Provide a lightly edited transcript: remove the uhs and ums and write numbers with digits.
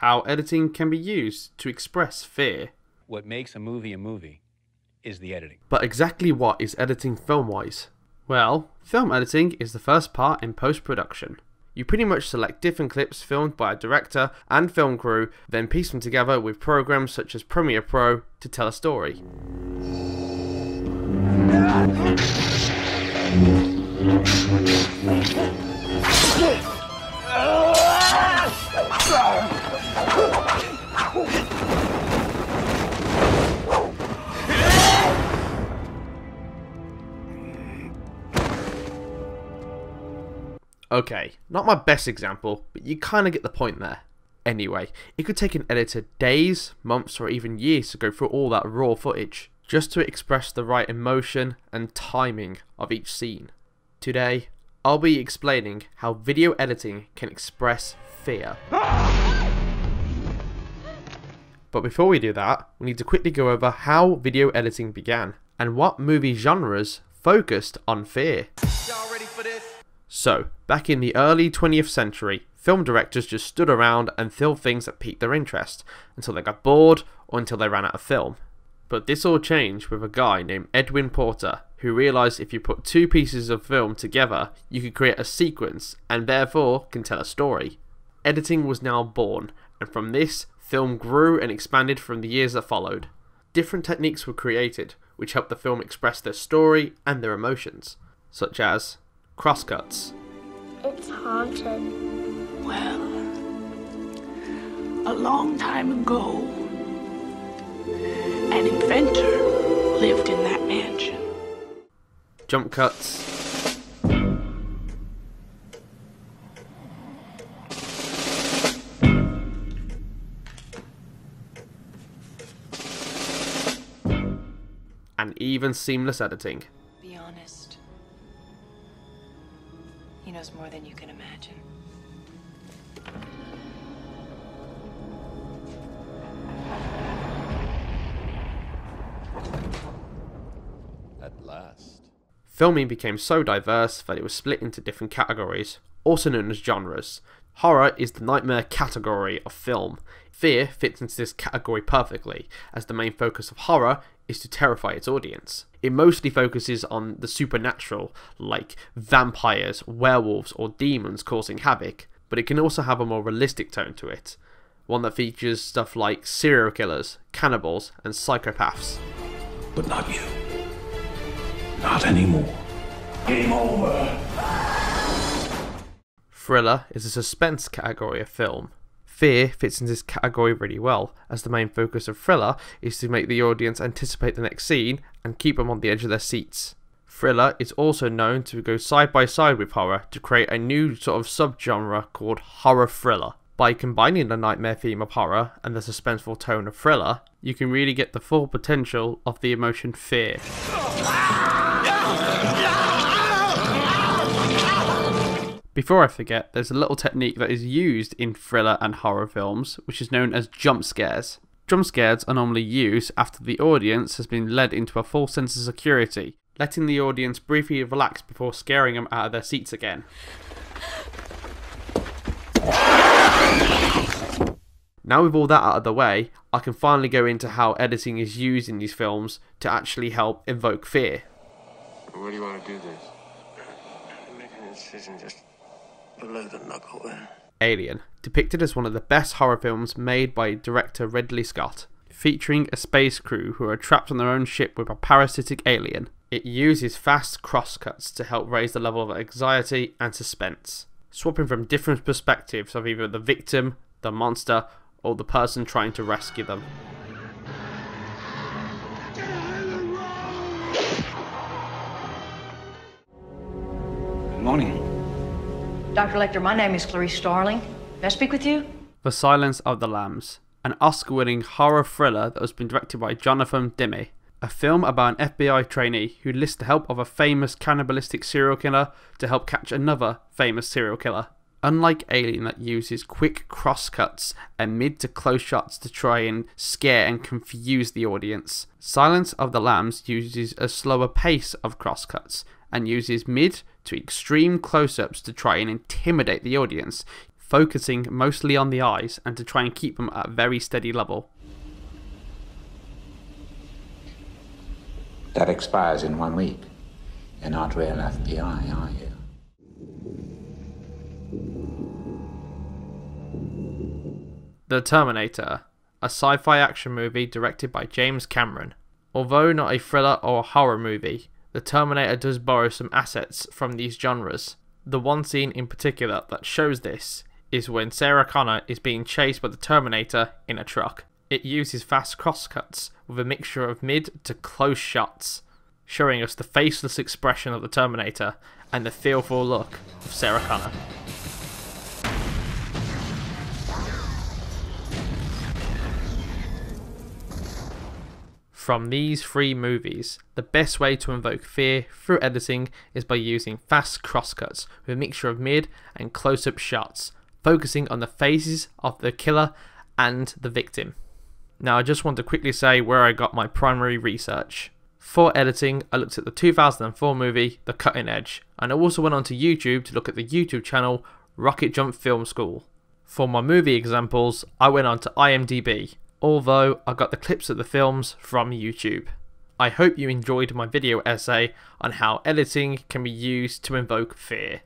how editing can be used to express fear. What makes a movie is the editing. But exactly what is editing film-wise? Well, film editing is the first part in post-production. You pretty much select different clips filmed by a director and film crew, then piece them together with programs such as Premiere Pro to tell a story. Okay, not my best example, but you kinda get the point there. Anyway, it could take an editor days, months, or even years to go through all that raw footage, just to express the right emotion and timing of each scene. Today, I'll be explaining how video editing can express fear. But before we do that, we need to quickly go over how video editing began, and what movie genres focused on fear. Y'all ready for this? So, back in the early 20th century, film directors just stood around and filmed things that piqued their interest, until they got bored or until they ran out of film. But this all changed with a guy named Edwin Porter, who realised if you put two pieces of film together, you could create a sequence, and therefore can tell a story. Editing was now born, and from this, film grew and expanded from the years that followed. Different techniques were created, which helped the film express their story and their emotions, such as crosscuts. It's haunted. Well, a long time ago, an inventor lived in that mansion. Jump cuts. And even seamless editing. Be honest. He knows more than you can imagine. At last. Filming became so diverse that it was split into different categories, also known as genres. Horror is the nightmare category of film. Fear fits into this category perfectly, as the main focus of horror is to terrify its audience. It mostly focuses on the supernatural, like vampires, werewolves, or demons causing havoc, but it can also have a more realistic tone to it, one that features stuff like serial killers, cannibals, and psychopaths. But not you. Not anymore. Game over. Thriller is a suspense category of film. Fear fits into this category really well, as the main focus of thriller is to make the audience anticipate the next scene and keep them on the edge of their seats. Thriller is also known to go side by side with horror to create a new sort of subgenre called horror thriller. By combining the nightmare theme of horror and the suspenseful tone of thriller, you can really get the full potential of the emotion fear. Before I forget, there's a little technique that is used in thriller and horror films, which is known as jump scares. Jump scares are normally used after the audience has been led into a false sense of security, letting the audience briefly relax before scaring them out of their seats again. Now with all that out of the way, I can finally go into how editing is used in these films to actually help evoke fear. Where do you want to do this? I'm making a decision just below the knuckle there. Alien, depicted as one of the best horror films made by director Ridley Scott, featuring a space crew who are trapped on their own ship with a parasitic alien. It uses fast crosscuts to help raise the level of anxiety and suspense, swapping from different perspectives of either the victim, the monster, or the person trying to rescue them. Good morning. Dr. Lecter, my name is Clarice Starling. May I speak with you? The Silence of the Lambs, an Oscar-winning horror thriller that has been directed by Jonathan Demme, a film about an FBI trainee who enlists the help of a famous cannibalistic serial killer to help catch another famous serial killer. Unlike Alien that uses quick crosscuts and mid to close shots to try and scare and confuse the audience, Silence of the Lambs uses a slower pace of crosscuts and uses mid to extreme close-ups to try and intimidate the audience, focusing mostly on the eyes and to try and keep them at a very steady level. That expires in 1 week. You're not real FBI, are you? The Terminator, a sci-fi action movie directed by James Cameron. Although not a thriller or a horror movie, The Terminator does borrow some assets from these genres. The one scene in particular that shows this is when Sarah Connor is being chased by the Terminator in a truck. It uses fast crosscuts with a mixture of mid to close shots, showing us the faceless expression of the Terminator and the fearful look of Sarah Connor. From these three movies, the best way to invoke fear through editing is by using fast crosscuts with a mixture of mid and close-up shots, focusing on the faces of the killer and the victim. Now I just want to quickly say where I got my primary research. For editing, I looked at the 2004 movie The Cutting Edge, and I also went onto YouTube to look at the YouTube channel Rocket Jump Film School. For my movie examples, I went onto IMDb, although I got the clips of the films from YouTube. I hope you enjoyed my video essay on how editing can be used to invoke fear.